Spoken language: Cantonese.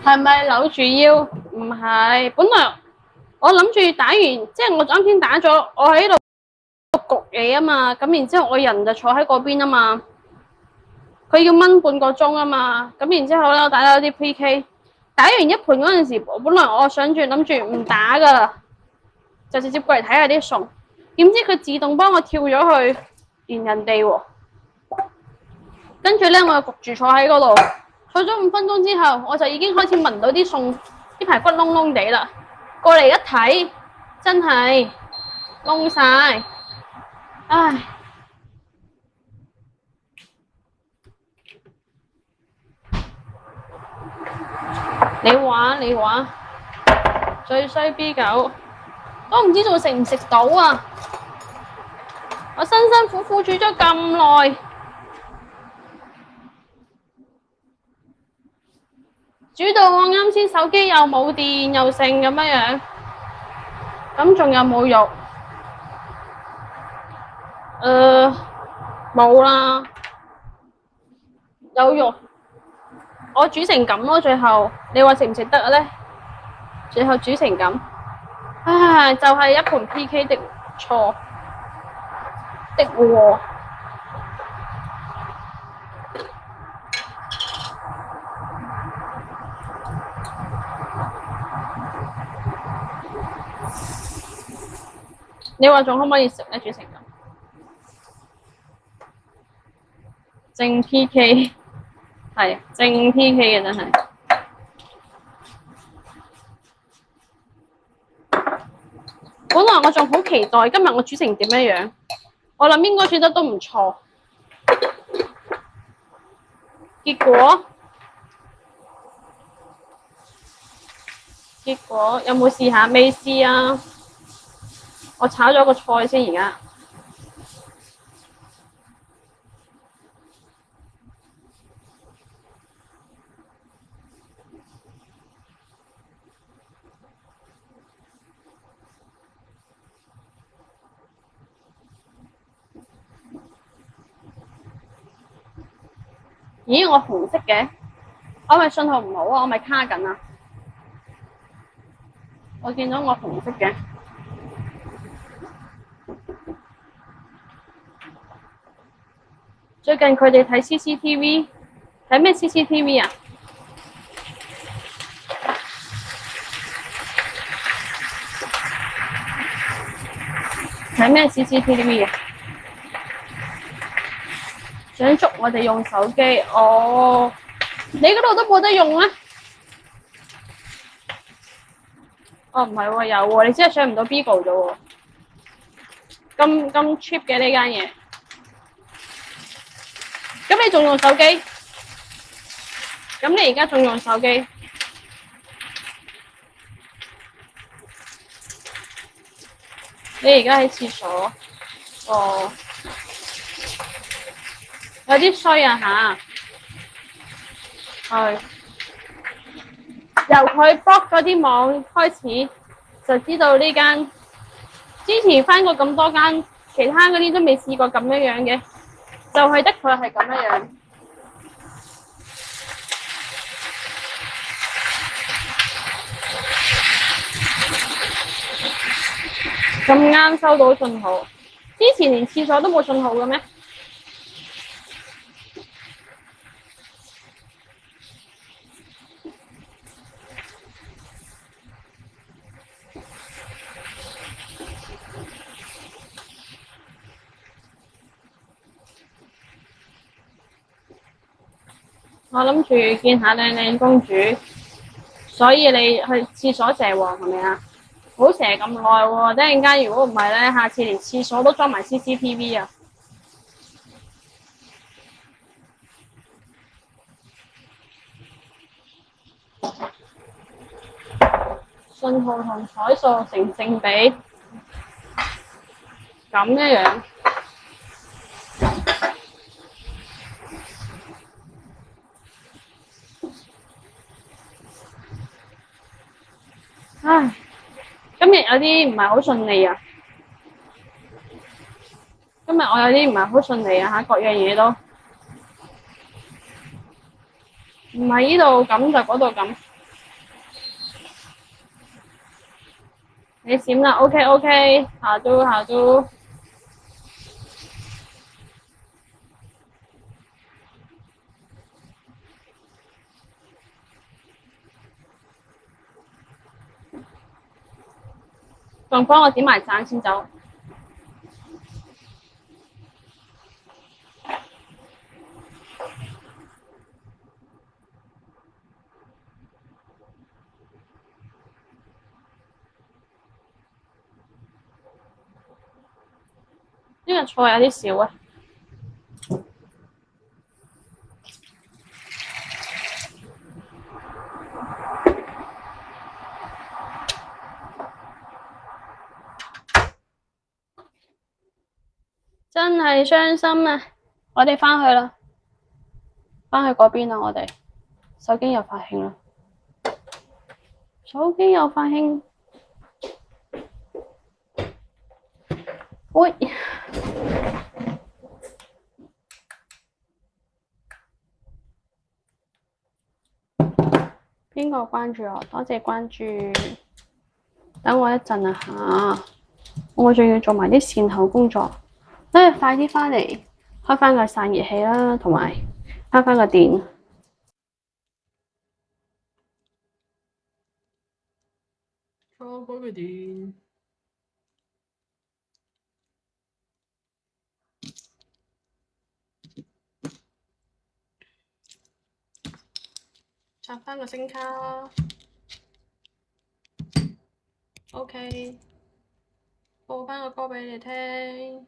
係咪扭住腰？唔係，本來我諗住打完，即係我啱先打咗，我喺度焗嘢啊嘛，咁然之後我人就坐喺嗰邊啊嘛，佢要炆半個鐘啊嘛，咁然之後咧我打咗啲 PK，打完一盤嗰陣時，本來我諗住唔打噶啦，就直接過嚟睇下啲餸，點知佢自動幫我跳咗去連人哋喎，跟住咧我就焗住坐喺嗰度，坐咗5分鐘之後，我就已經開始聞到啲餸啲排骨燶燶地啦，過嚟一睇，真係燶晒，唉！你話最衰 B 狗都唔知仲食唔食到啊！我辛辛苦苦煮咗咁耐，煮到我啱先手機又冇電又剩咁樣，咁仲有冇肉？冇啦，有肉，我煮成咁咯。最後你話食唔食得咧？最後煮成咁，唉，就係一盤 PK 的錯的禍。你話仲可唔可以食咧？煮成咁，正 PK 係正 PK 嘅真係。本來我仲好期待今日我煮成點樣，我諗應該煮得都唔錯。結果有冇試下？未試啊！我炒咗個菜先而家。咦，我紅色嘅，我咪信號唔好啊，我咪卡緊啊！我見到我紅色嘅，最近佢哋睇 CCTV， 睇咩 CCTV 啊？睇咩 CCTV 啊？想捉我哋用手機，哦，你嗰度都冇得用咩？哦，唔係喎，有喎，你真係上唔到 Bigo 啫喎，咁 cheap 嘅呢間嘢。咁你仲用手機？咁你而家仲用手機？你而家喺廁所？哦，有啲衰啊吓，係由佢 block 嗰啲網開始，就知道呢間。之前翻過咁多間，其他嗰啲都未試過咁樣嘅，就係得佢係咁樣。咁啱收到信號，之前連廁所都冇信號嘅咩？我諗住見下靚靚公主，所以你去廁所蛇王係咪啊？唔好蛇咁耐喎，等陣間如果唔係咧，下次連廁所都裝埋 CCTV 啊！信號同彩數成正比，咁樣。唉，今日有啲唔係好順利啊！今日我有啲唔係好順利啊嚇，各樣嘢都唔係呢度咁就嗰度咁。你閃啦，OK OK，下都下都，仲幫我點埋讚先走。呢個菜有啲少啊。真係傷心啊！我哋返去啦，返去嗰邊啦，我哋手機又發興啦，手機又發興，喂，邊個關注我？多謝關注，等我一陣啊吓，我仲要做埋啲善後工作，快啲返嚟開返個散熱器啦，同埋開返個電。開個電。插返個聲卡 ，OK，播返個歌畀你聽。